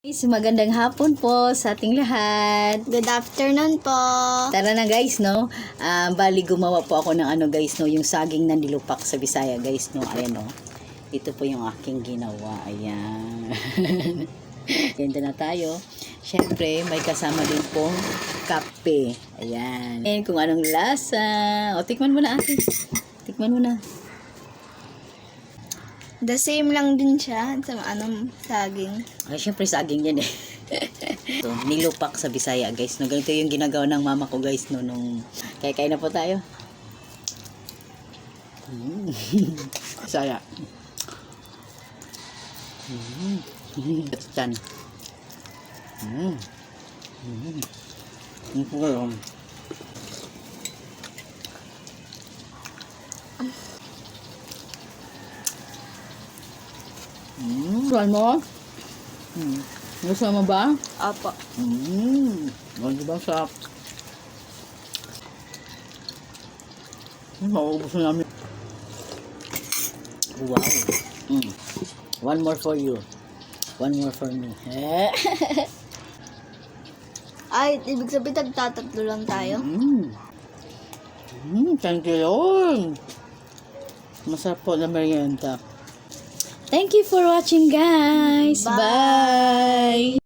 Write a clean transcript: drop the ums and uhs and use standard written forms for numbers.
Guys, magandang hapon po sa ating lahat. Good afternoon po. Tara na guys, no? Bali gumawa po ako ng guys, no? Yung saging na nilupak sa Bisaya guys, no? Ayan, no? Ito po yung aking ginawa. Ayan. Ganda na tayo. Siyempre, may kasama din pong kape. Ayan. And kung anong lasa. O, tikman mo na ate. Tikman mo na. The same lang din siya sa saging. Ay, syempre saging yan eh. So, nilupak sa Bisaya guys. No, ganito yung ginagawa ng mama ko guys. No, nung kaya na po tayo. Bisaya. Tan. Tuan mo? Gusto mo ba? Opo. Ano ba sa... Mauubos na namin. Wow. One more for you. One more for me. Ay, ibig sabihin tagtatatlo lang tayo? Thank you, Lord. Masarap po na merienda. Thank you for watching, guys. Bye. Bye.